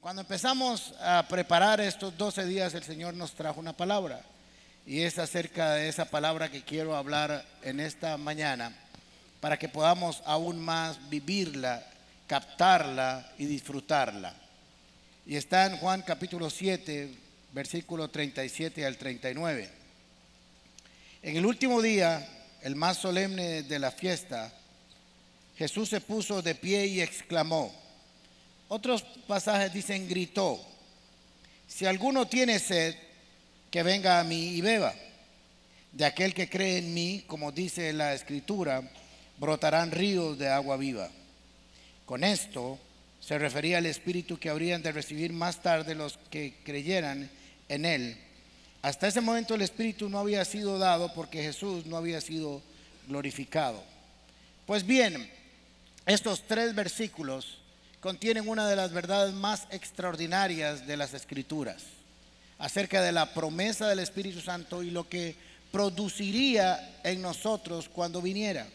Cuando empezamos a preparar estos 12 días, el Señor nos trajo una palabra. Y es acerca de esa palabra que quiero hablar en esta mañana, para que podamos aún más vivirla, captarla y disfrutarla. Y está en Juan capítulo 7, versículo 37 al 39. En el último día, el más solemne de la fiesta, Jesús se puso de pie y exclamó. Otros pasajes dicen gritó: si alguno tiene sed, que venga a mí y beba. De aquel que cree en mí, como dice la Escritura, brotarán ríos de agua viva. Con esto se refería al Espíritu que habrían de recibir más tarde los que creyeran en él. Hasta ese momento el Espíritu no había sido dado porque Jesús no había sido glorificado. Pues bien, estos 3 versículos contienen una de las verdades más extraordinarias de las Escrituras, acerca de la promesa del Espíritu Santo y lo que produciría en nosotros cuando viniera.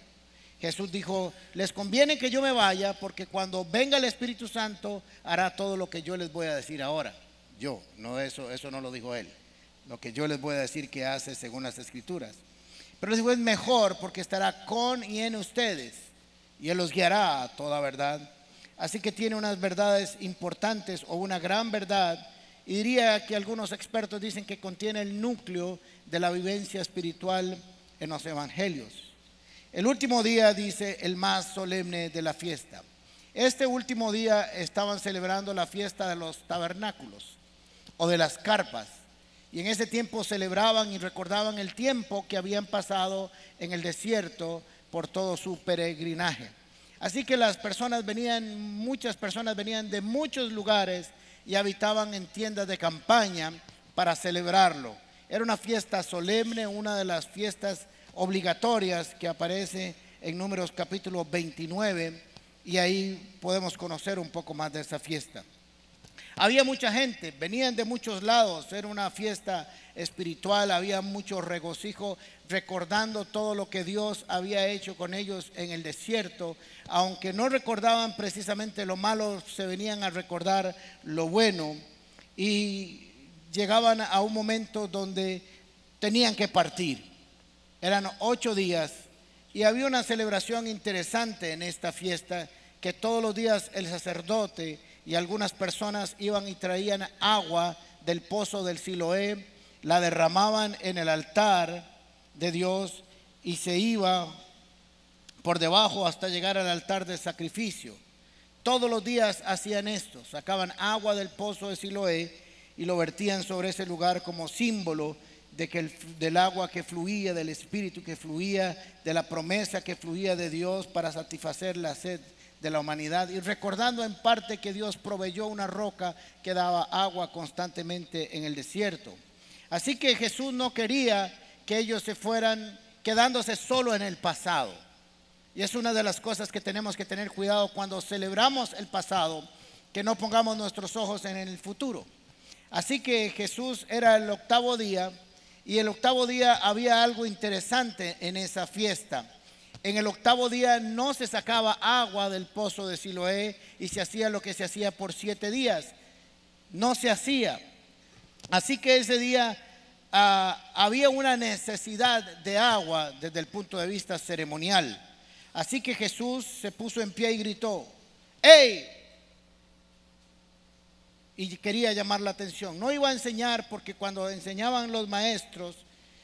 Jesús dijo: les conviene que yo me vaya, porque cuando venga el Espíritu Santo hará todo lo que yo les voy a decir ahora. Yo, no eso no lo dijo él, lo que yo les voy a decir que hace según las Escrituras. Pero les digo, es mejor porque estará con y en ustedes, y él los guiará a toda verdad. Así que tiene unas verdades importantes, o una gran verdad, y diría que algunos expertos dicen que contiene el núcleo de la vivencia espiritual en los evangelios. El último día, dice, el más solemne de la fiesta. Este último día estaban celebrando la fiesta de los tabernáculos o de las carpas, y en ese tiempo celebraban y recordaban el tiempo que habían pasado en el desierto por todo su peregrinaje. Así que muchas personas venían de muchos lugares y habitaban en tiendas de campaña para celebrarlo. Era una fiesta solemne, una de las fiestas obligatorias que aparece en Números capítulo 29, y ahí podemos conocer un poco más de esa fiesta. Había mucha gente, venían de muchos lados, era una fiesta espiritual, había mucho regocijo recordando todo lo que Dios había hecho con ellos en el desierto. Aunque no recordaban precisamente lo malo, se venían a recordar lo bueno, y llegaban a un momento donde tenían que partir. Eran 8 días y había una celebración interesante en esta fiesta, que todos los días el sacerdote y algunas personas iban y traían agua del pozo del Siloé, la derramaban en el altar de Dios y se iba por debajo hasta llegar al altar de sacrificio. Todos los días hacían esto, sacaban agua del pozo de Siloé y lo vertían sobre ese lugar como símbolo de que del agua que fluía, del Espíritu que fluía, de la promesa que fluía de Dios para satisfacer la sed de la humanidad, y recordando en parte que Dios proveyó una roca que daba agua constantemente en el desierto. Así que Jesús no quería que ellos se fueran quedándose solo en el pasado. Y es una de las cosas que tenemos que tener cuidado cuando celebramos el pasado, que no pongamos nuestros ojos en el futuro. Así que Jesús era el 8º día, y el 8º día había algo interesante en esa fiesta. En el 8º día no se sacaba agua del pozo de Siloé y se hacía lo que se hacía por 7 días. No se hacía. Así que ese día había una necesidad de agua desde el punto de vista ceremonial. Así que Jesús se puso en pie y gritó: ¡Ey! Y quería llamar la atención. No iba a enseñar, porque cuando enseñaban los maestros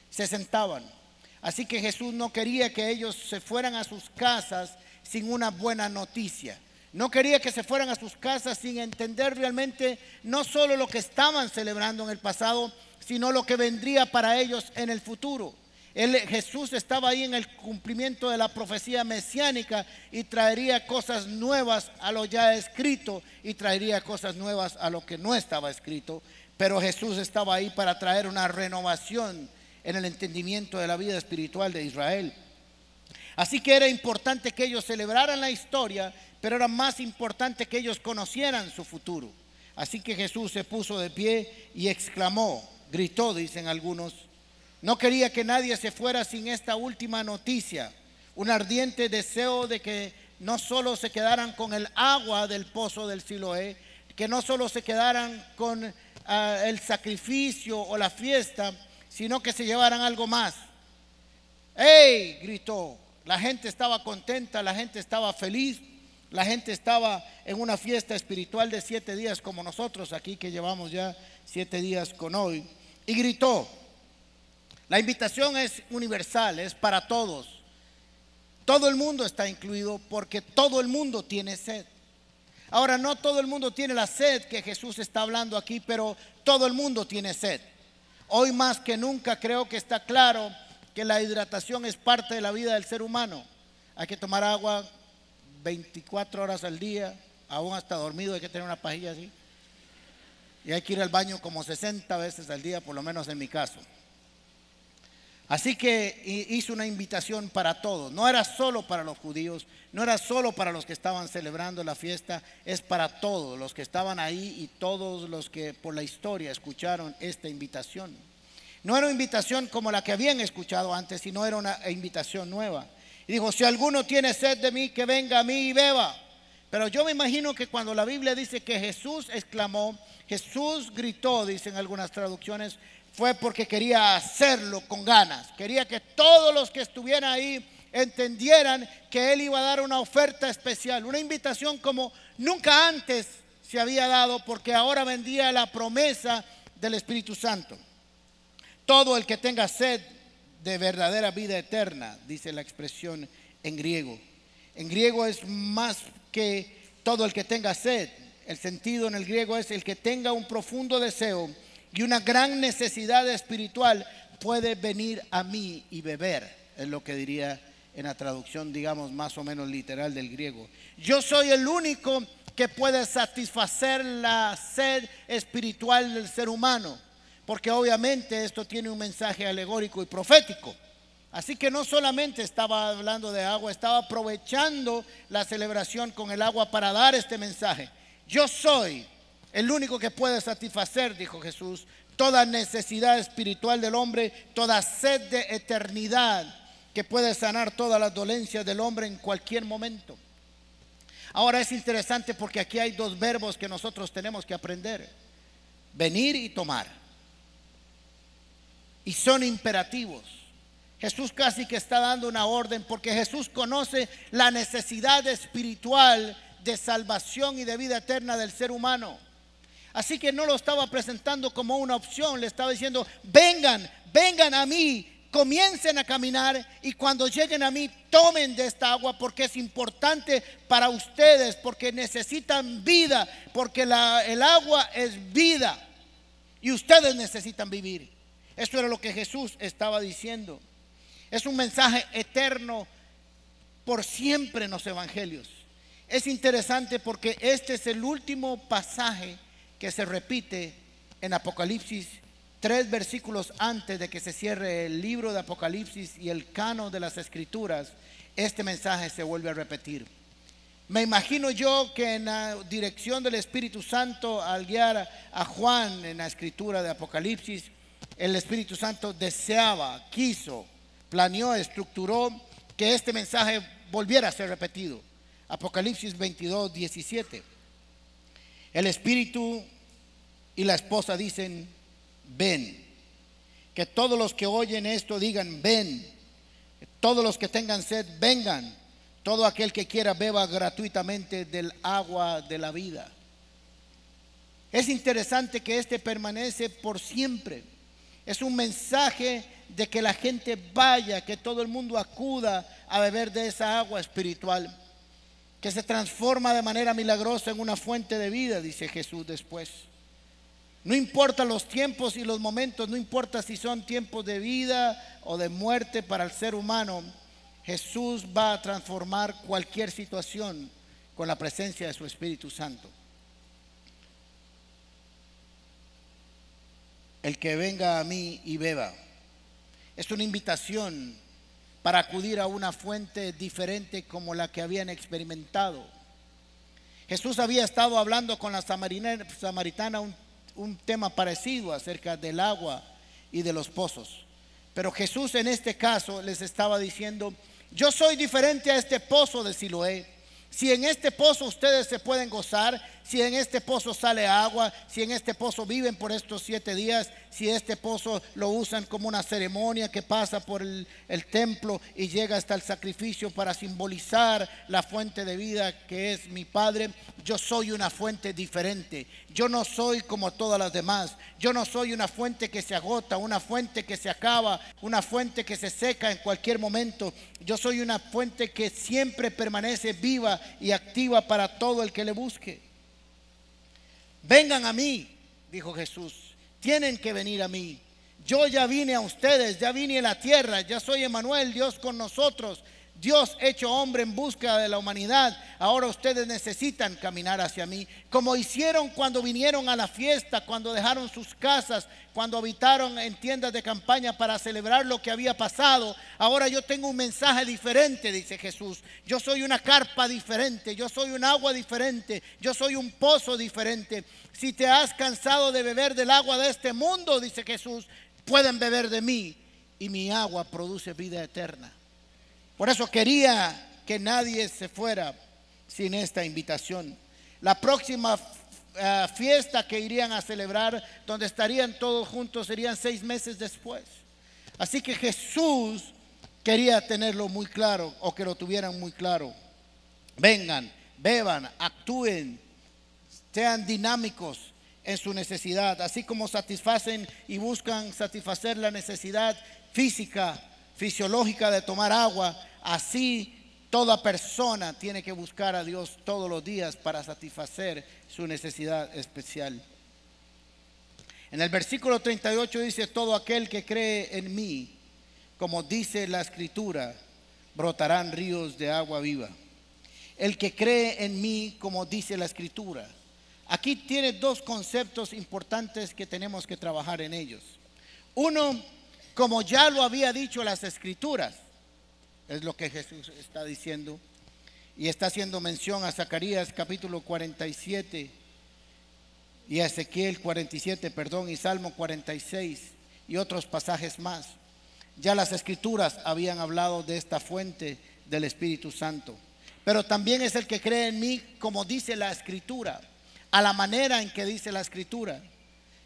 se sentaban. Así que Jesús no quería que ellos se fueran a sus casas sin una buena noticia. No quería que se fueran a sus casas sin entender realmente no solo lo que estaban celebrando en el pasado, sino lo que vendría para ellos en el futuro. Jesús estaba ahí en el cumplimiento de la profecía mesiánica, y traería cosas nuevas a lo ya escrito, y traería cosas nuevas a lo que no estaba escrito. Pero Jesús estaba ahí para traer una renovación en el entendimiento de la vida espiritual de Israel. Así que era importante que ellos celebraran la historia, pero era más importante que ellos conocieran su futuro. Así que Jesús se puso de pie y exclamó, gritó, dicen algunos. No quería que nadie se fuera sin esta última noticia, un ardiente deseo de que no solo se quedaran con el agua del pozo del Siloé, que no solo se quedaran con el sacrificio o la fiesta, sino que se llevaran algo más. ¡Ey!, gritó. La gente estaba contenta, la gente estaba feliz, la gente estaba en una fiesta espiritual de 7 días como nosotros aquí, que llevamos ya 7 días con hoy. Y gritó. La invitación es universal, es para todos. Todo el mundo está incluido porque todo el mundo tiene sed. Ahora, no todo el mundo tiene la sed que Jesús está hablando aquí, pero todo el mundo tiene sed. Hoy más que nunca creo que está claro que la hidratación es parte de la vida del ser humano. Hay que tomar agua 24 horas al día, aún hasta dormido hay que tener una pajilla así. Y hay que ir al baño como 60 veces al día, por lo menos en mi caso. Así que hizo una invitación para todos. No era solo para los judíos, no era solo para los que estaban celebrando la fiesta, es para todos los que estaban ahí y todos los que por la historia escucharon esta invitación. No era una invitación como la que habían escuchado antes, sino era una invitación nueva. Y dijo: si alguno tiene sed de mí, que venga a mí y beba. Pero yo me imagino que cuando la Biblia dice que Jesús exclamó, Jesús gritó, dicen algunas traducciones, fue porque quería hacerlo con ganas. Quería que todos los que estuvieran ahí entendieran que Él iba a dar una oferta especial, una invitación como nunca antes se había dado, porque ahora vendía la promesa del Espíritu Santo. Todo el que tenga sed de verdadera vida eterna, dice la expresión en griego. En griego es más que todo el que tenga sed. El sentido en el griego es el que tenga un profundo deseo y una gran necesidad espiritual puede venir a mí y beber. Es lo que diría en la traducción, digamos, más o menos literal del griego. Yo soy el único que puede satisfacer la sed espiritual del ser humano, porque obviamente esto tiene un mensaje alegórico y profético. Así que no solamente estaba hablando de agua, estaba aprovechando la celebración con el agua para dar este mensaje. Yo soy el único que puede satisfacer, dijo Jesús, toda necesidad espiritual del hombre, toda sed de eternidad que puede sanar todas las dolencias del hombre en cualquier momento. Ahora es interesante porque aquí hay 2 verbos que nosotros tenemos que aprender: venir y tomar. Y son imperativos. Jesús casi que está dando una orden, porque Jesús conoce la necesidad espiritual de salvación y de vida eterna del ser humano. Así que no lo estaba presentando como una opción, le estaba diciendo: vengan, vengan a mí, comiencen a caminar y cuando lleguen a mí tomen de esta agua, porque es importante para ustedes, porque necesitan vida, porque el agua es vida y ustedes necesitan vivir. Eso era lo que Jesús estaba diciendo. Es un mensaje eterno por siempre en los evangelios. Es interesante porque este es el último pasaje que se repite en Apocalipsis, 3 versículos antes de que se cierre el libro de Apocalipsis y el canon de las Escrituras. Este mensaje se vuelve a repetir. Me imagino yo que en la dirección del Espíritu Santo, al guiar a Juan en la escritura de Apocalipsis, el Espíritu Santo deseaba, quiso, planeó, estructuró que este mensaje volviera a ser repetido. Apocalipsis 22, 17. El Espíritu y la esposa dicen: ven. Que todos los que oyen esto digan: ven. Que todos los que tengan sed, vengan. Todo aquel que quiera beba gratuitamente del agua de la vida. Es interesante que este permanece por siempre. Es un mensaje de que la gente vaya, que todo el mundo acuda a beber de esa agua espiritual, que se transforma de manera milagrosa en una fuente de vida, dice Jesús después. No importa los tiempos y los momentos, no importa si son tiempos de vida o de muerte para el ser humano, Jesús va a transformar cualquier situación con la presencia de su Espíritu Santo. El que venga a mí y beba. Es una invitación para acudir a una fuente diferente como la que habían experimentado. Jesús había estado hablando con la samaritana un tema parecido acerca del agua y de los pozos. Pero Jesús en este caso les estaba diciendo: yo soy diferente a este pozo de Siloé. Si en este pozo ustedes se pueden gozar, si en este pozo sale agua, si en este pozo viven por estos 7 días, si este pozo lo usan como una ceremonia que pasa por el templo y llega hasta el sacrificio para simbolizar la fuente de vida que es mi Padre. Yo soy una fuente diferente. Yo no soy como todas las demás. Yo no soy una fuente que se agota, una fuente que se acaba, una fuente que se seca en cualquier momento. Yo soy una fuente que siempre permanece viva y activa para todo el que le busque. Vengan a mí, dijo Jesús. Tienen que venir a mí. Yo ya vine a ustedes, ya vine a la tierra, ya soy Emmanuel, Dios con nosotros. Dios hecho hombre en búsqueda de la humanidad. Ahora ustedes necesitan caminar hacia mí, como hicieron cuando vinieron a la fiesta, cuando dejaron sus casas, cuando habitaron en tiendas de campaña para celebrar lo que había pasado. Ahora yo tengo un mensaje diferente, dice Jesús. Yo soy una carpa diferente, yo soy un agua diferente, yo soy un pozo diferente. Si te has cansado de beber del agua de este mundo, dice Jesús, pueden beber de mí y mi agua produce vida eterna. Por eso quería que nadie se fuera sin esta invitación. La próxima fiesta que irían a celebrar, donde estarían todos juntos, serían 6 meses después. Así que Jesús quería tenerlo muy claro, o que lo tuvieran muy claro. Vengan, beban, actúen, sean dinámicos en su necesidad, así como satisfacen y buscan satisfacer la necesidad física, fisiológica de tomar agua. Así toda persona tiene que buscar a Dios todos los días para satisfacer su necesidad especial. En el versículo 38 dice: todo aquel que cree en mí, como dice la Escritura, brotarán ríos de agua viva. El que cree en mí, como dice la Escritura. Aquí tiene 2 conceptos importantes que tenemos que trabajar en ellos. Uno, como ya lo había dicho las Escrituras, es lo que Jesús está diciendo, y está haciendo mención a Zacarías capítulo 47 y a Ezequiel 47, y Salmo 46 y otros pasajes más. Ya las Escrituras habían hablado de esta fuente del Espíritu Santo. Pero también es el que cree en mí, como dice la Escritura, a la manera en que dice la Escritura.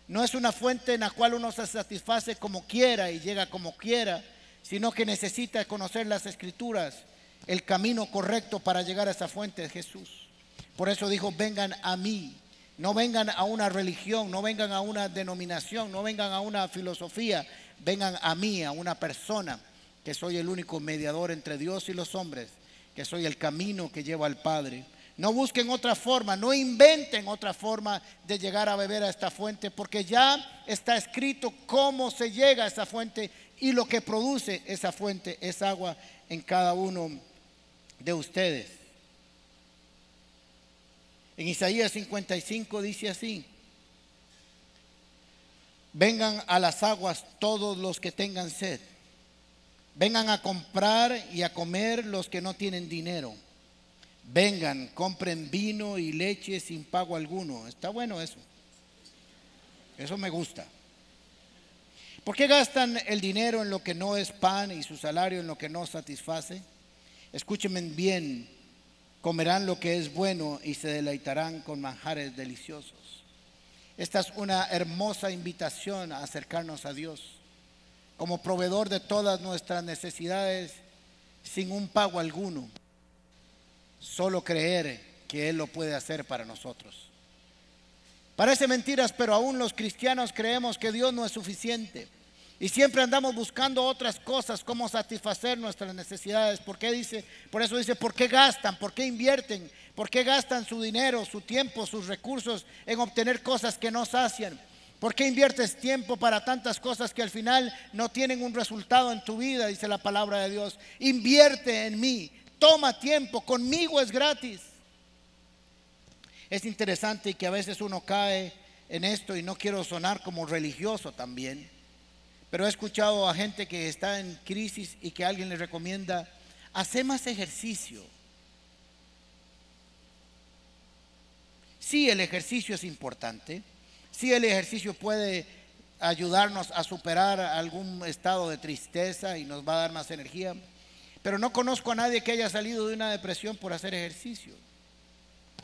No es una fuente en la cual uno se satisface como quiera y llega como quiera, sino que necesita conocer las Escrituras, el camino correcto para llegar a esa fuente de Jesús. Por eso dijo: vengan a mí. No vengan a una religión, no vengan a una denominación, no vengan a una filosofía. Vengan a mí, a una persona, que soy el único mediador entre Dios y los hombres, que soy el camino que lleva al Padre. No busquen otra forma, no inventen otra forma de llegar a beber a esta fuente, porque ya está escrito cómo se llega a esa fuente, y lo que produce esa fuente es agua en cada uno de ustedes. En Isaías 55 dice así: vengan a las aguas todos los que tengan sed, vengan a comprar y a comer los que no tienen dinero. Vengan, compren vino y leche sin pago alguno. Está bueno eso. Eso me gusta. ¿Por qué gastan el dinero en lo que no es pan y su salario en lo que no satisface? Escúchenme bien. Comerán lo que es bueno y se deleitarán con manjares deliciosos. Esta es una hermosa invitación a acercarnos a Dios como proveedor de todas nuestras necesidades sin un pago alguno. Solo creer que Él lo puede hacer para nosotros. Parece mentiras, pero aún los cristianos creemos que Dios no es suficiente. Y siempre andamos buscando otras cosas, cómo satisfacer nuestras necesidades. Por eso dice, ¿por qué gastan? ¿Por qué invierten? ¿Por qué gastan su dinero, su tiempo, sus recursos en obtener cosas que no sacian? ¿Por qué inviertes tiempo para tantas cosas que al final no tienen un resultado en tu vida? Dice la palabra de Dios. Invierte en mí, toma tiempo, conmigo es gratis. Es interesante que a veces uno cae en esto, y no quiero sonar como religioso también, pero he escuchado a gente que está en crisis y que alguien le recomienda: hacer más ejercicio. Sí, el ejercicio es importante. Sí, el ejercicio puede ayudarnos a superar algún estado de tristeza y nos va a dar más energía. Pero no conozco a nadie que haya salido de una depresión por hacer ejercicio.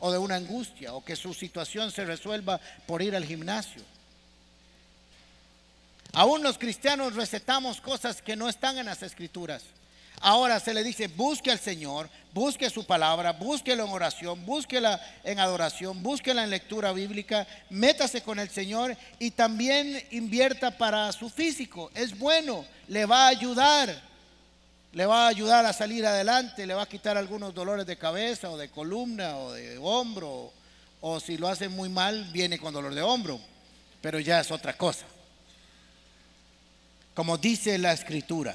o de una angustia, o que su situación se resuelva por ir al gimnasio. Aún los cristianos recetamos cosas que no están en las escrituras. Ahora se le dice: busque al Señor, busque su palabra, búsquelo en oración, búsquela en adoración, búsquela en lectura bíblica, métase con el Señor y también invierta para su físico. Es bueno, le va a ayudar a salir adelante, le va a quitar algunos dolores de cabeza o de columna o de hombro, o si lo hace muy mal viene con dolor de hombro, pero ya es otra cosa. Como dice la Escritura.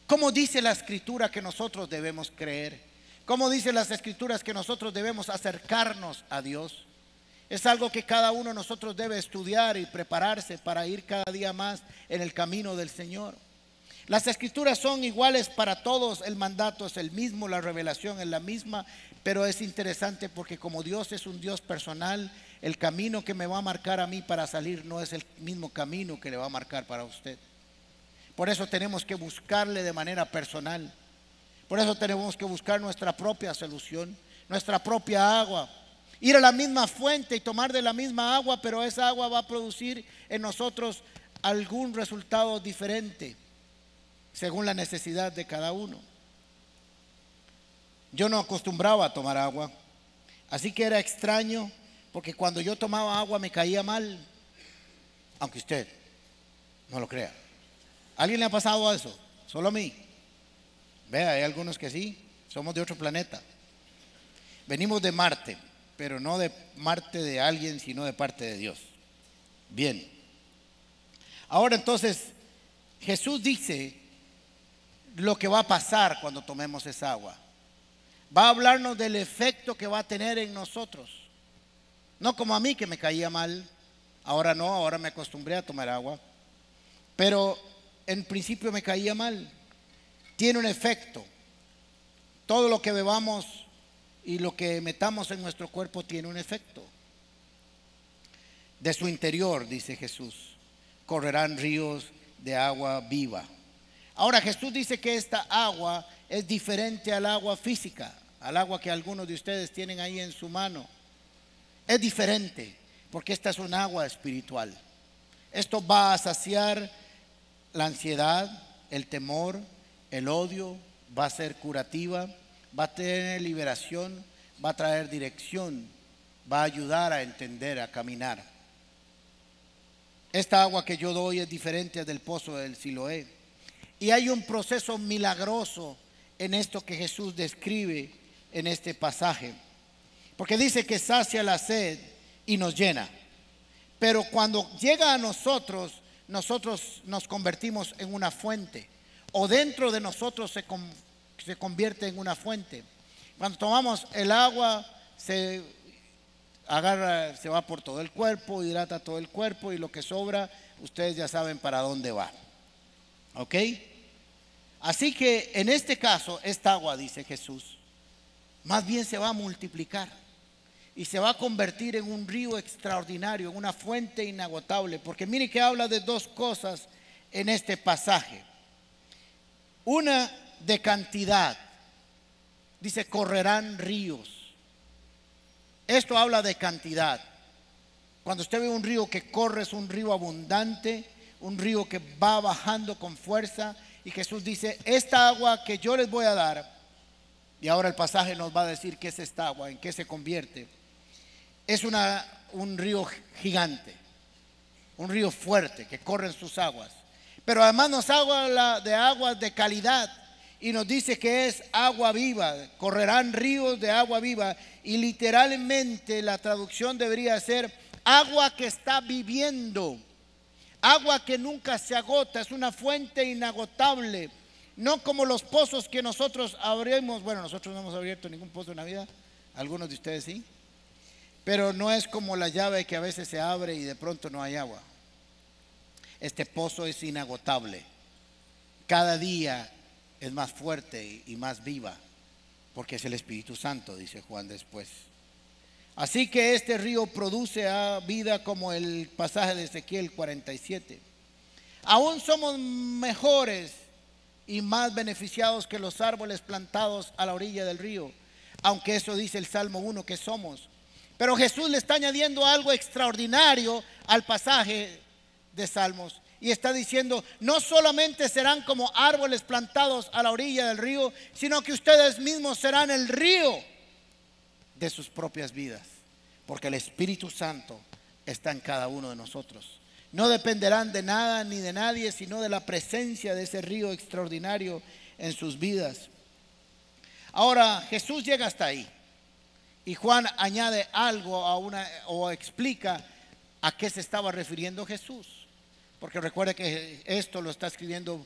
¿Cómo dice la Escritura que nosotros debemos creer? ¿Cómo dice las Escrituras que nosotros debemos acercarnos a Dios? Es algo que cada uno de nosotros debe estudiar y prepararse para ir cada día más en el camino del Señor. Las Escrituras son iguales para todos, el mandato es el mismo, la revelación es la misma, pero es interesante porque como Dios es un Dios personal, el camino que me va a marcar a mí para salir no es el mismo camino que le va a marcar para usted. Por eso tenemos que buscarle de manera personal. Por eso tenemos que buscar nuestra propia solución, nuestra propia agua. Ir a la misma fuente y tomar de la misma agua, pero esa agua va a producir en nosotros algún resultado diferente, según la necesidad de cada uno. Yo no acostumbraba a tomar agua, así que era extraño, porque cuando yo tomaba agua me caía mal, aunque usted no lo crea. ¿A alguien le ha pasado eso? Solo a mí. Vea, hay algunos que sí, somos de otro planeta. Venimos de Marte, pero no de Marte de alguien, sino de parte de Dios. Bien. Ahora entonces, Jesús dice lo que va a pasar cuando tomemos esa agua. Va a hablarnos del efecto que va a tener en nosotros. No como a mí, que me caía mal. Ahora no, ahora me acostumbré a tomar agua. Pero en principio me caía mal. Tiene un efecto. Todo lo que bebamos y lo que metamos en nuestro cuerpo tiene un efecto. De su interior, dice Jesús, correrán ríos de agua viva. Ahora Jesús dice que esta agua es diferente al agua física, al agua que algunos de ustedes tienen ahí en su mano. Es diferente porque esta es un agua espiritual. Esto va a saciar la ansiedad, el temor, el odio, va a ser curativa, va a tener liberación, va a traer dirección, va a ayudar a entender, a caminar. Esta agua que yo doy es diferente del pozo del Siloé. Y hay un proceso milagroso en esto que Jesús describe en este pasaje. Porque dice que sacia la sed y nos llena. Pero cuando llega a nosotros, nosotros nos convertimos en una fuente, o dentro de nosotros se convierte en una fuente. Cuando tomamos el agua, se agarra, se va por todo el cuerpo, hidrata todo el cuerpo, y lo que sobra, ustedes ya saben para dónde va. ¿Ok? Así que en este caso, esta agua, dice Jesús, más bien se va a multiplicar y se va a convertir en un río extraordinario, en una fuente inagotable. Porque mire que habla de dos cosas en este pasaje. Una, de cantidad. Dice, correrán ríos. Esto habla de cantidad. Cuando usted ve un río que corre, es un río abundante, un río que va bajando con fuerza. Y Jesús dice, esta agua que yo les voy a dar, y ahora el pasaje nos va a decir qué es esta agua, en qué se convierte. Es un río gigante, un río fuerte que corre en sus aguas. Pero además nos habla de aguas de calidad y nos dice que es agua viva, correrán ríos de agua viva. Y literalmente la traducción debería ser agua que está viviendo, agua que nunca se agota, es una fuente inagotable. No como los pozos que nosotros abrimos. Bueno, nosotros no hemos abierto ningún pozo en la vida, algunos de ustedes sí. Pero no es como la llave que a veces se abre y de pronto no hay agua. Este pozo es inagotable. Cada día es más fuerte y más viva, porque es el Espíritu Santo, dice Juan después. Así que este río produce vida, como el pasaje de Ezequiel 47. Aún somos mejores y más beneficiados que los árboles plantados a la orilla del río. aunque eso dice el Salmo 1 que somos. Pero Jesús le está añadiendo algo extraordinario al pasaje de Salmos. Y está diciendo, no solamente serán como árboles plantados a la orilla del río, sino que ustedes mismos serán el río de sus propias vidas. Porque el Espíritu Santo está en cada uno de nosotros. No dependerán de nada ni de nadie, sino de la presencia de ese río extraordinario en sus vidas. Ahora Jesús llega hasta ahí. Y Juan añade algo o explica a qué se estaba refiriendo Jesús. Porque recuerde que esto lo está escribiendo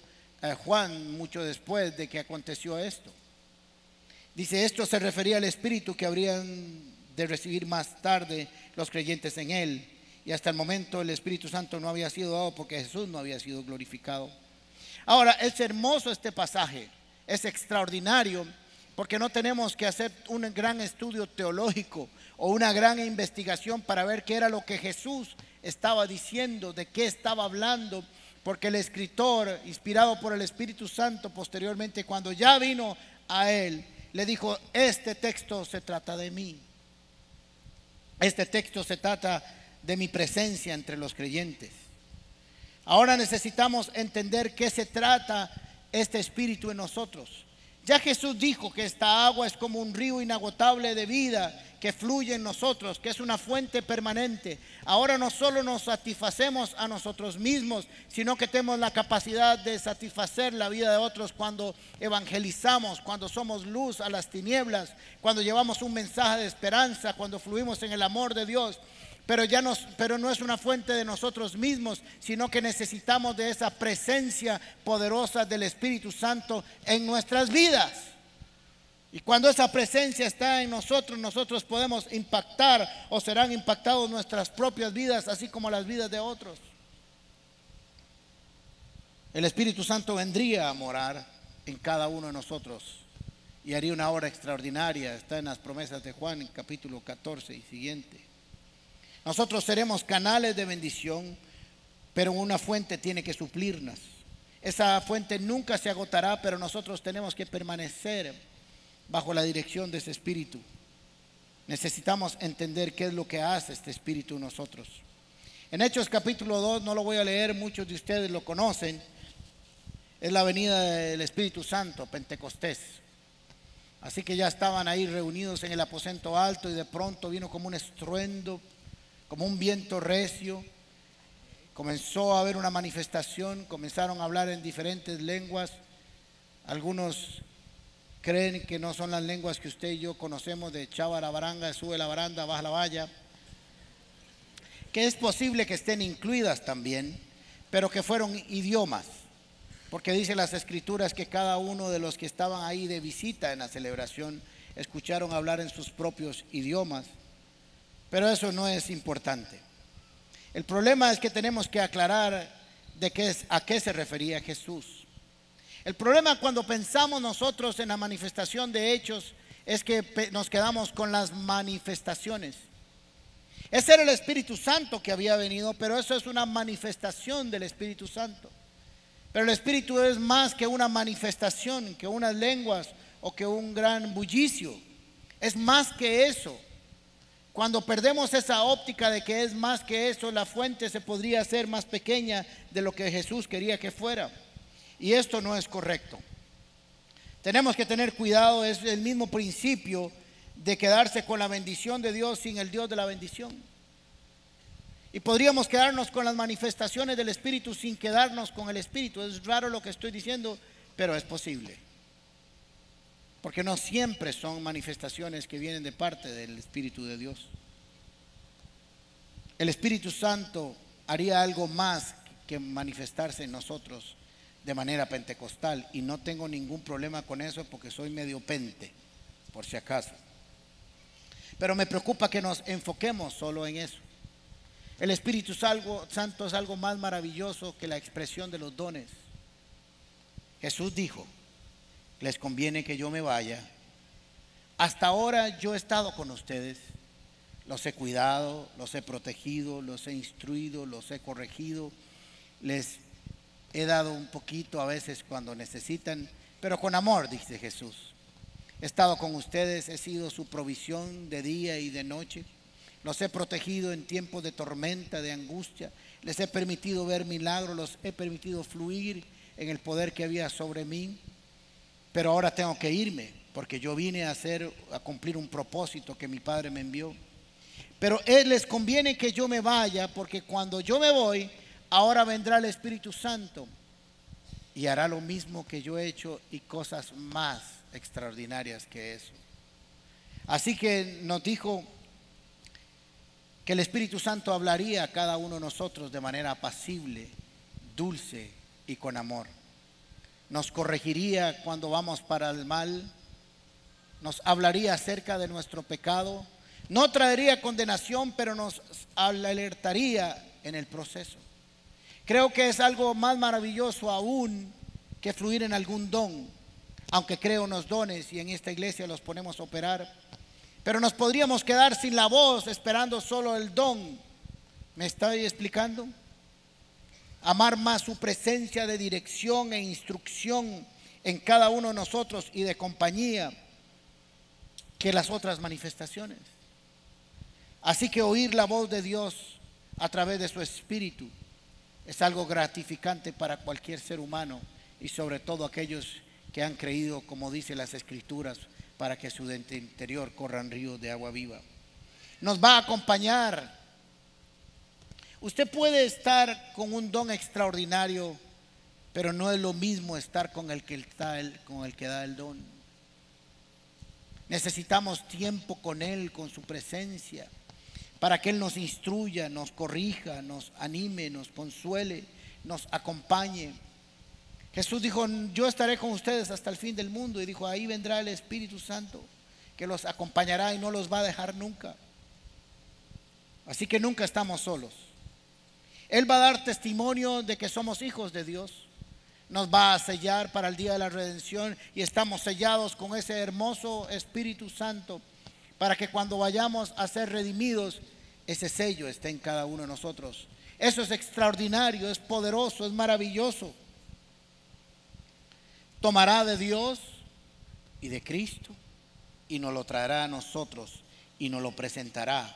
Juan mucho después de que aconteció esto. Dice, esto se refería al Espíritu que habrían de recibir más tarde los creyentes en él. Y hasta el momento el Espíritu Santo no había sido dado porque Jesús no había sido glorificado. Ahora, es hermoso este pasaje, es extraordinario, porque no tenemos que hacer un gran estudio teológico o una gran investigación para ver qué era lo que Jesús estaba diciendo, de qué estaba hablando, porque el escritor, inspirado por el Espíritu Santo, posteriormente cuando ya vino a él, le dijo, este texto se trata de mí. Este texto se trata de mi presencia entre los creyentes. Ahora necesitamos entender qué se trata este Espíritu en nosotros. Ya Jesús dijo que esta agua es como un río inagotable de vida que fluye en nosotros, que es una fuente permanente. Ahora no solo nos satisfacemos a nosotros mismos, sino que tenemos la capacidad de satisfacer la vida de otros cuando evangelizamos, cuando somos luz a las tinieblas, cuando llevamos un mensaje de esperanza, cuando fluimos en el amor de Dios. Pero no es una fuente de nosotros mismos, sino que necesitamos de esa presencia poderosa del Espíritu Santo en nuestras vidas. Y cuando esa presencia está en nosotros, nosotros podemos impactar o serán impactados nuestras propias vidas, así como las vidas de otros. El Espíritu Santo vendría a morar en cada uno de nosotros y haría una obra extraordinaria. Está en las promesas de Juan, en capítulo 14 y siguiente. Nosotros seremos canales de bendición, pero una fuente tiene que suplirnos. Esa fuente nunca se agotará, pero nosotros tenemos que permanecer bajo la dirección de ese Espíritu. Necesitamos entender qué es lo que hace este Espíritu en nosotros. En Hechos capítulo 2, no lo voy a leer, muchos de ustedes lo conocen. Es la venida del Espíritu Santo, Pentecostés. Así que ya estaban ahí reunidos en el aposento alto y de pronto vino como un estruendo, como un viento recio. Comenzó a haber una manifestación, comenzaron a hablar en diferentes lenguas. Algunos creen que no son las lenguas que usted y yo conocemos, de chava la baranga, sube la baranda, baja la valla, que es posible que estén incluidas también, pero que fueron idiomas, porque dice las escrituras que cada uno de los que estaban ahí de visita en la celebración escucharon hablar en sus propios idiomas. Pero eso no es importante. El problema es que tenemos que aclarar a qué se refería Jesús. El problema cuando pensamos nosotros en la manifestación de hechos es que nos quedamos con las manifestaciones. Ese era el Espíritu Santo que había venido, pero eso es una manifestación del Espíritu Santo. Pero el Espíritu es más que una manifestación, que unas lenguas o que un gran bullicio. Es más que eso. Cuando perdemos esa óptica de que es más que eso, la fuente se podría hacer más pequeña de lo que Jesús quería que fuera. Y esto no es correcto. Tenemos que tener cuidado, es el mismo principio de quedarse con la bendición de Dios sin el Dios de la bendición. Y podríamos quedarnos con las manifestaciones del Espíritu sin quedarnos con el Espíritu. Es raro lo que estoy diciendo, pero es posible. Porque no siempre son manifestaciones que vienen de parte del Espíritu de Dios. El Espíritu Santo haría algo más que manifestarse en nosotros de manera pentecostal. Y no tengo ningún problema con eso porque soy medio pente, por si acaso. Pero me preocupa que nos enfoquemos solo en eso. El Espíritu Santo es algo más maravilloso que la expresión de los dones. Jesús dijo, les conviene que yo me vaya. Hasta ahora yo he estado con ustedes, los he cuidado, los he protegido, los he instruido, los he corregido, les he dado un poquito a veces cuando necesitan, pero con amor, dice Jesús. He estado con ustedes, he sido su provisión de día y de noche. Los he protegido en tiempos de tormenta, de angustia. Les he permitido ver milagros, los he permitido fluir en el poder que había sobre mí. Pero ahora tengo que irme, porque yo vine a cumplir un propósito que mi Padre me envió. Pero les conviene que yo me vaya, porque cuando yo me voy, ahora vendrá el Espíritu Santo y hará lo mismo que yo he hecho y cosas más extraordinarias que eso. Así que nos dijo que el Espíritu Santo hablaría a cada uno de nosotros de manera apacible, dulce y con amor. Nos corregiría cuando vamos para el mal, nos hablaría acerca de nuestro pecado, no traería condenación, pero nos alertaría en el proceso. Creo que es algo más maravilloso aún que fluir en algún don, aunque creo en los dones y en esta iglesia los ponemos a operar. Pero nos podríamos quedar sin la voz esperando solo el don. ¿Me estoy explicando? Amar más su presencia de dirección e instrucción en cada uno de nosotros y de compañía que las otras manifestaciones. Así que oír la voz de Dios a través de su Espíritu es algo gratificante para cualquier ser humano y sobre todo aquellos que han creído, como dice las Escrituras, para que su interior corran ríos de agua viva. Nos va a acompañar. Usted puede estar con un don extraordinario, pero no es lo mismo estar con el que da el don. Necesitamos tiempo con Él, con su presencia, para que Él nos instruya, nos corrija, nos anime, nos consuele, nos acompañe. Jesús dijo: yo estaré con ustedes hasta el fin del mundo. Y dijo: ahí vendrá el Espíritu Santo, que los acompañará y no los va a dejar nunca. Así que nunca estamos solos. Él va a dar testimonio de que somos hijos de Dios. Nos va a sellar para el día de la redención y estamos sellados con ese hermoso Espíritu Santo para que cuando vayamos a ser redimidos, ese sello esté en cada uno de nosotros. Eso es extraordinario, es poderoso, es maravilloso. Tomará de Dios y de Cristo y nos lo traerá a nosotros y nos lo presentará,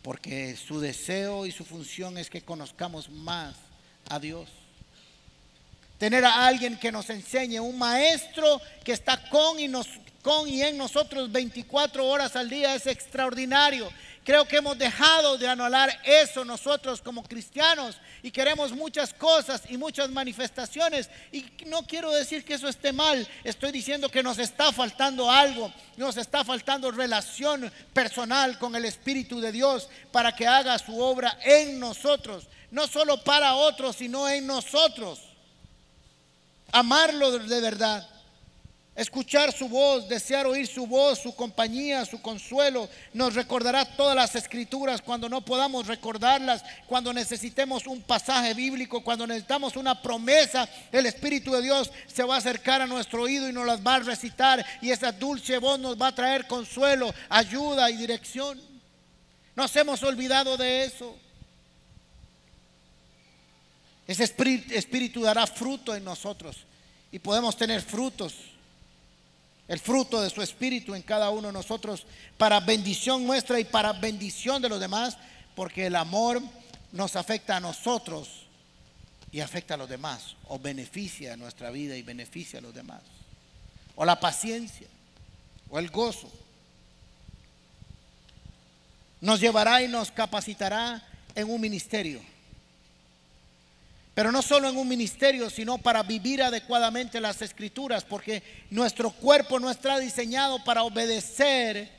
porque su deseo y su función es que conozcamos más a Dios. Tener a alguien que nos enseñe, un maestro que está con y en nosotros 24 horas al día, es extraordinario. Creo que hemos dejado de anhelar eso nosotros como cristianos y queremos muchas cosas y muchas manifestaciones, y no quiero decir que eso esté mal. Estoy diciendo que nos está faltando algo, nos está faltando relación personal con el Espíritu de Dios para que haga su obra en nosotros, no solo para otros, sino en nosotros. Amarlo de verdad, escuchar su voz, desear oír su voz, su compañía, su consuelo. Nos recordará todas las Escrituras cuando no podamos recordarlas, cuando necesitemos un pasaje bíblico, cuando necesitamos una promesa. El Espíritu de Dios se va a acercar a nuestro oído y nos las va a recitar, y esa dulce voz nos va a traer consuelo, ayuda y dirección. Nos hemos olvidado de eso. Ese Espíritu dará fruto en nosotros y podemos tener frutos. El fruto de su Espíritu en cada uno de nosotros para bendición nuestra y para bendición de los demás, porque el amor nos afecta a nosotros y afecta a los demás, o beneficia nuestra vida y beneficia a los demás. O la paciencia, o el gozo. Nos llevará y nos capacitará en un ministerio. Pero no solo en un ministerio, sino para vivir adecuadamente las Escrituras, porque nuestro cuerpo no está diseñado para obedecer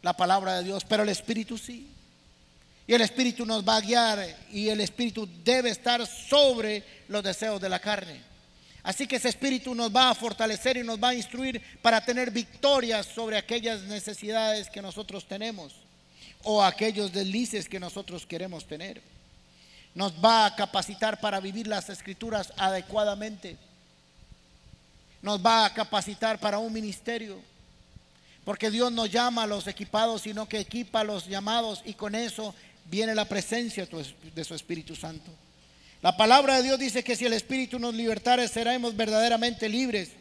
la palabra de Dios, pero el Espíritu sí. Y el Espíritu nos va a guiar, y el Espíritu debe estar sobre los deseos de la carne. Así que ese Espíritu nos va a fortalecer y nos va a instruir para tener victorias sobre aquellas necesidades que nosotros tenemos o aquellos deslices que nosotros queremos tener. Nos va a capacitar para vivir las Escrituras adecuadamente. Nos va a capacitar para un ministerio, porque Dios no llama a los equipados, sino que equipa a los llamados, y con eso viene la presencia de su Espíritu Santo. La palabra de Dios dice que si el Espíritu nos libertare, seremos verdaderamente libres.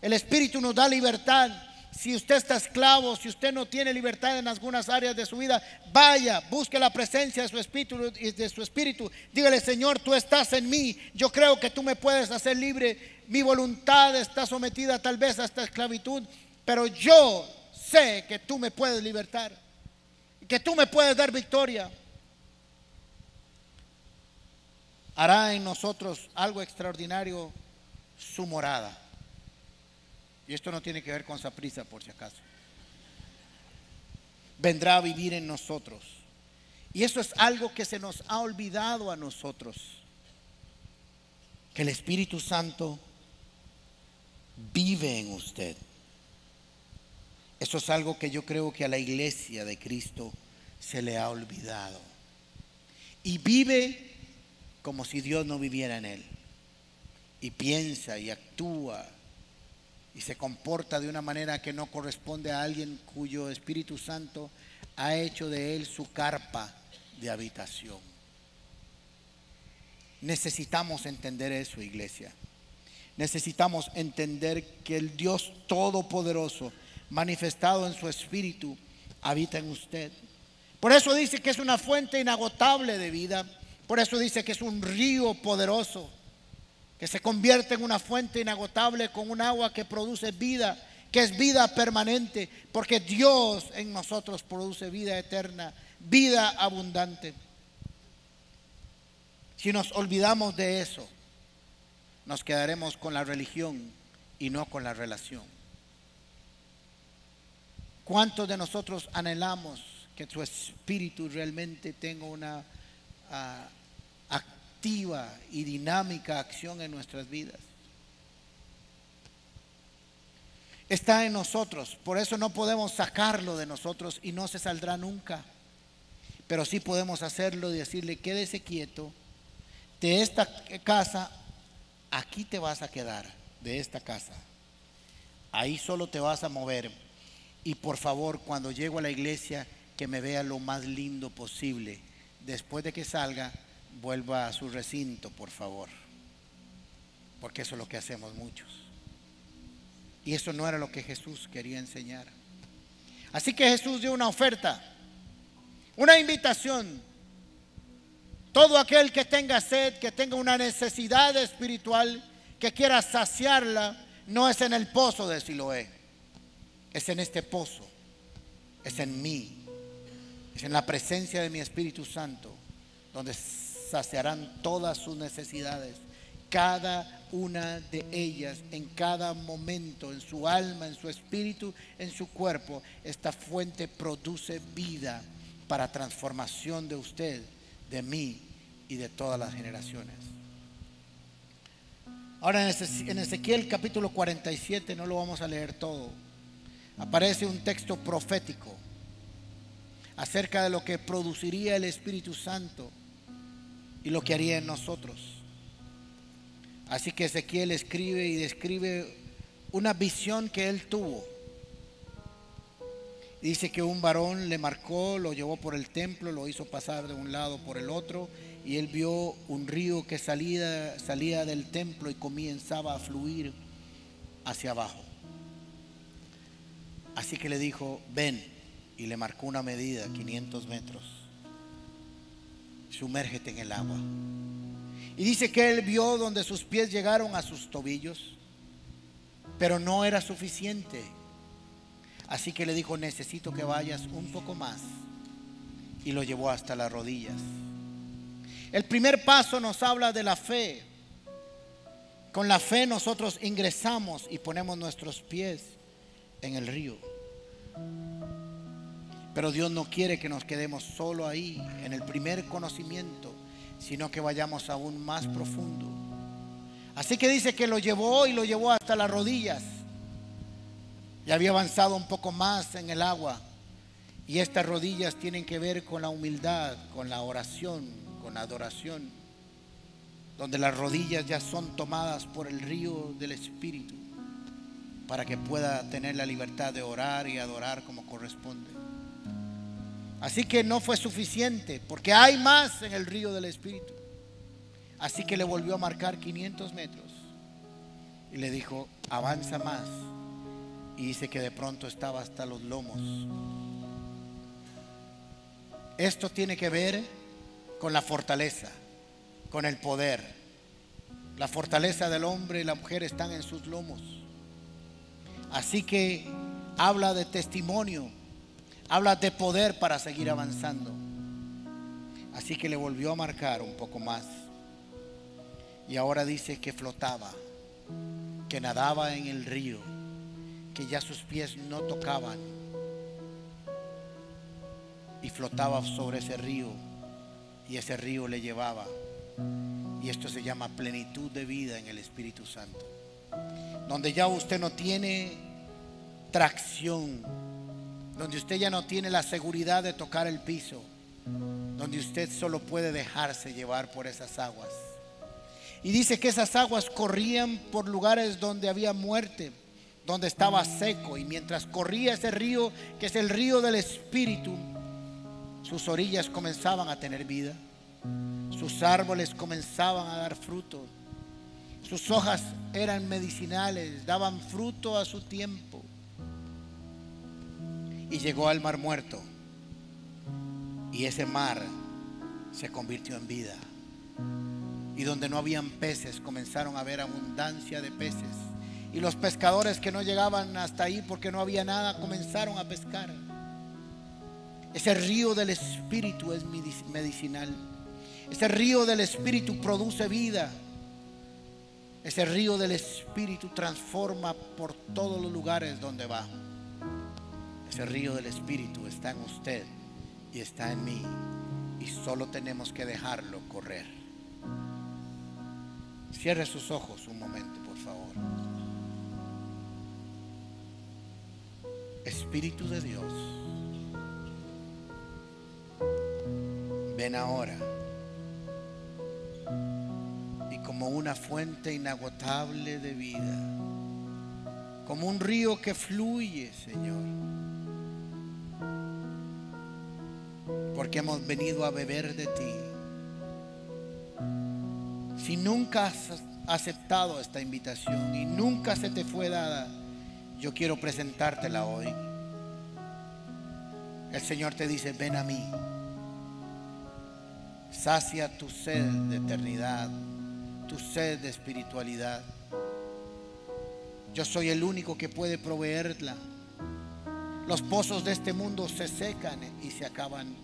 El Espíritu nos da libertad. Si usted está esclavo, si usted no tiene libertad en algunas áreas de su vida, vaya, busque la presencia de su espíritu. Dígale: Señor, tú estás en mí. Yo creo que tú me puedes hacer libre. Mi voluntad está sometida tal vez a esta esclavitud, pero yo sé que tú me puedes libertar, que tú me puedes dar victoria. Hará en nosotros algo extraordinario su morada. Y esto no tiene que ver con Saprissa, por si acaso. Vendrá a vivir en nosotros. Y eso es algo que se nos ha olvidado a nosotros. Que el Espíritu Santo vive en usted. Eso es algo que yo creo que a la iglesia de Cristo se le ha olvidado. Y vive como si Dios no viviera en él. Y piensa y actúa y se comporta de una manera que no corresponde a alguien cuyo Espíritu Santo ha hecho de él su carpa de habitación. Necesitamos entender eso, iglesia. Necesitamos entender que el Dios Todopoderoso, manifestado en su Espíritu, habita en usted. Por eso dice que es una fuente inagotable de vida. Por eso dice que es un río poderoso, que se convierte en una fuente inagotable con un agua que produce vida, que es vida permanente, porque Dios en nosotros produce vida eterna, vida abundante. Si nos olvidamos de eso, nos quedaremos con la religión y no con la relación. ¿Cuántos de nosotros anhelamos que su espíritu realmente tenga una activa y dinámica acción en nuestras vidas? Está en nosotros, por eso no podemos sacarlo de nosotros y no se saldrá nunca. Pero sí podemos hacerlo y decirle: quédese quieto, de esta casa aquí te vas a quedar, de esta casa ahí solo te vas a mover, y por favor, cuando llego a la iglesia, que me vea lo más lindo posible. Después de que salga, vuelva a su recinto, por favor, porque eso es lo que hacemos muchos, y eso no era lo que Jesús quería enseñar. Así que Jesús dio una oferta, una invitación. Todo aquel que tenga sed, que tenga una necesidad espiritual, que quiera saciarla, no es en el pozo de Siloé, es en este pozo, es en mí, es en la presencia de mi Espíritu Santo, donde saciarán todas sus necesidades, cada una de ellas, en cada momento, en su alma, en su espíritu, en su cuerpo. Esta fuente produce vida para transformación de usted, de mí y de todas las generaciones. Ahora en Ezequiel capítulo 47, no lo vamos a leer todo, aparece un texto profético acerca de lo que produciría el Espíritu Santo y lo que haría en nosotros. Así que Ezequiel escribe y describe una visión que él tuvo. Dice que un varón le marcó, lo llevó por el templo, lo hizo pasar de un lado por el otro, y él vio un río que salía del templo y comenzaba a fluir hacia abajo. Así que le dijo: ven, y le marcó una medida, 500 metros. Sumérgete en el agua. Y dice que él vio donde sus pies llegaron a sus tobillos, pero no era suficiente. Así que le dijo: necesito que vayas un poco más, y lo llevó hasta las rodillas. El primer paso nos habla de la fe. Con la fe nosotros ingresamos y ponemos nuestros pies en el río. Pero Dios no quiere que nos quedemos solo ahí, en el primer conocimiento, sino que vayamos aún más profundo. Así que dice que lo llevó, y lo llevó hasta las rodillas. Y había avanzado un poco más en el agua. Y estas rodillas tienen que ver con la humildad, con la oración, con la adoración, donde las rodillas ya son tomadas por el río del Espíritu, para que pueda tener la libertad de orar y adorar como corresponde. Así que no fue suficiente, porque hay más en el río del Espíritu. Así que le volvió a marcar 500 metros. y le dijo, avanza más. Y dice que de pronto estaba hasta los lomos. Esto tiene que ver con la fortaleza, con el poder. La fortaleza del hombre y la mujer están en sus lomos. Así que habla de testimonio, habla de poder para seguir avanzando. Así que le volvió a marcar un poco más. Y ahora dice que flotaba, que nadaba en el río, que ya sus pies no tocaban. Y flotaba sobre ese río, y ese río le llevaba. Y esto se llama plenitud de vida en el Espíritu Santo, donde ya usted no tiene tracción, donde usted ya no tiene la seguridad de tocar el piso, donde usted solo puede dejarse llevar por esas aguas. Y dice que esas aguas corrían por lugares donde había muerte, donde estaba seco, y mientras corría ese río, que es el río del Espíritu, sus orillas comenzaban a tener vida, sus árboles comenzaban a dar fruto, sus hojas eran medicinales, daban fruto a su tiempo. Y llegó al mar muerto, y ese mar se convirtió en vida, y donde no habían peces comenzaron a haber abundancia de peces, y los pescadores que no llegaban hasta ahí porque no había nada comenzaron a pescar. Ese río del Espíritu es medicinal. Ese río del Espíritu produce vida. Ese río del Espíritu transforma por todos los lugares donde va. Ese río del Espíritu está en usted y está en mí, y solo tenemos que dejarlo correr. Cierre sus ojos un momento, por favor. Espíritu de Dios, ven ahora, y como una fuente inagotable de vida, como un río que fluye, Señor, porque hemos venido a beber de ti. Si nunca has aceptado esta invitación y nunca se te fue dada, yo quiero presentártela hoy. El Señor te dice, ven a mí, sacia tu sed de eternidad, tu sed de espiritualidad. Yo soy el único que puede proveerla. Los pozos de este mundo se secan y se acaban,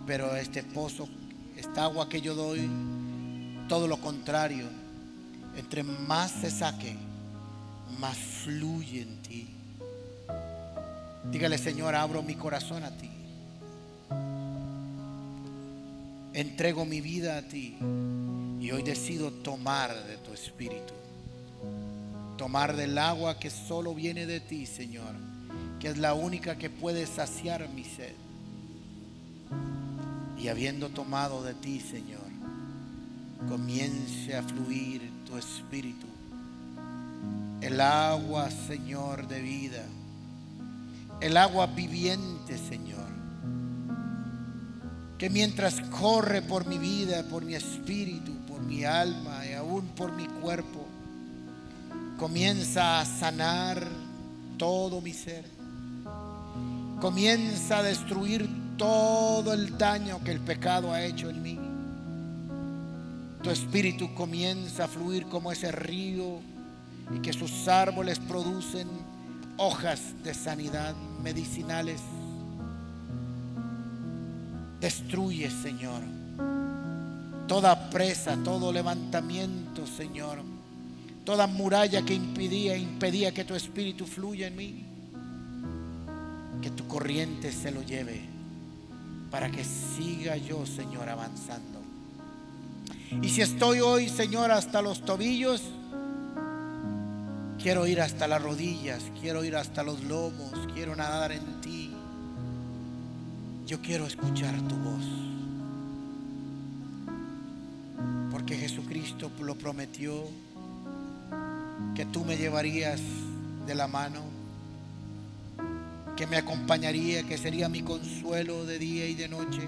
pero este pozo, esta agua que yo doy, todo lo contrario, entre más se saque, más fluye en ti. Dígale, Señor, abro mi corazón a ti, entrego mi vida a ti, y hoy decido tomar de tu Espíritu, tomar del agua que solo viene de ti, Señor, que es la única que puede saciar mi sed. Y habiendo tomado de ti, Señor, comience a fluir tu Espíritu, el agua, Señor, de vida, el agua viviente, Señor, que mientras corre por mi vida, por mi espíritu, por mi alma y aún por mi cuerpo, comienza a sanar todo mi ser, comienza a destruir todo el daño que el pecado ha hecho en mí. Tu Espíritu comienza a fluir como ese río, y que sus árboles producen hojas de sanidad medicinales. Destruye, Señor, toda presa, todo levantamiento, Señor, toda muralla que impedía que tu Espíritu fluya en mí. Que tu corriente se lo lleve, para que siga yo, Señor, avanzando. Y si estoy hoy, Señor, hasta los tobillos, quiero ir hasta las rodillas, quiero ir hasta los lomos, quiero nadar en ti. Yo quiero escuchar tu voz, porque Jesucristo lo prometió, que tú me llevarías de la mano, que me acompañaría, que sería mi consuelo de día y de noche,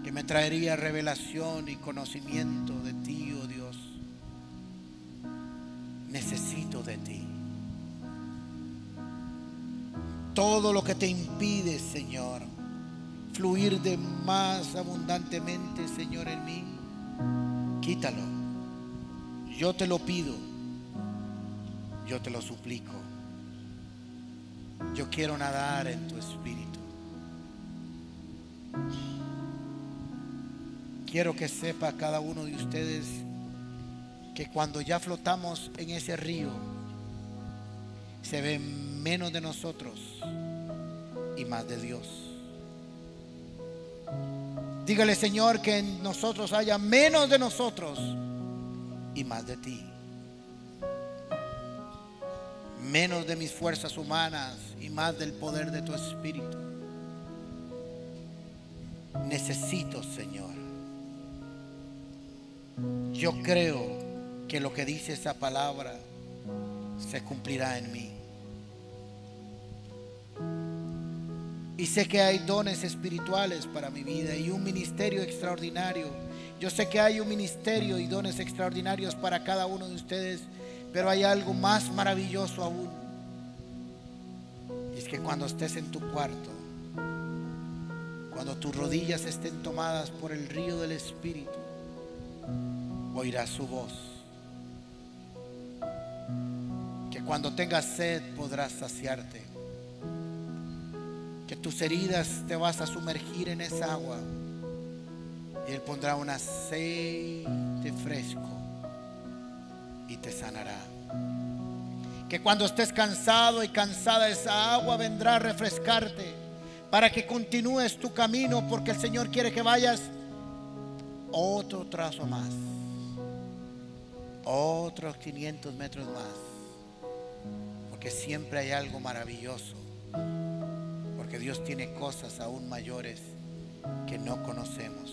que me traería revelación y conocimiento de ti, oh Dios. Todo lo que te impide, Señor, fluir de más abundantemente, Señor, en mí, quítalo. Yo te lo pido, yo te lo suplico. Yo quiero nadar en tu espíritu. Quiero que sepa cada uno de ustedes que cuando ya flotamos en ese río, se ve menos de nosotros y más de Dios. Dígale, Señor, que en nosotros haya menos de nosotros y más de ti. Menos de mis fuerzas humanas y más del poder de tu espíritu. Necesito, Señor. Yo creo que lo que dice esa palabra se cumplirá en mí. Y sé que hay dones espirituales para mi vida y un ministerio extraordinario. Yo sé que hay un ministerio y dones extraordinarios para cada uno de ustedes, pero hay algo más maravilloso aún. Y es que cuando estés en tu cuarto, cuando tus rodillas estén tomadas por el río del Espíritu, oirás su voz. Que cuando tengas sed podrás saciarte. Que tus heridas te vas a sumergir en esa agua y Él pondrá un aceite fresco y te sanará. Que cuando estés cansado y cansada, esa agua vendrá a refrescarte para que continúes tu camino, porque el Señor quiere que vayas otro trazo más, otros 500 metros más, porque siempre hay algo maravilloso. Porque Dios tiene cosas aún mayores que no conocemos.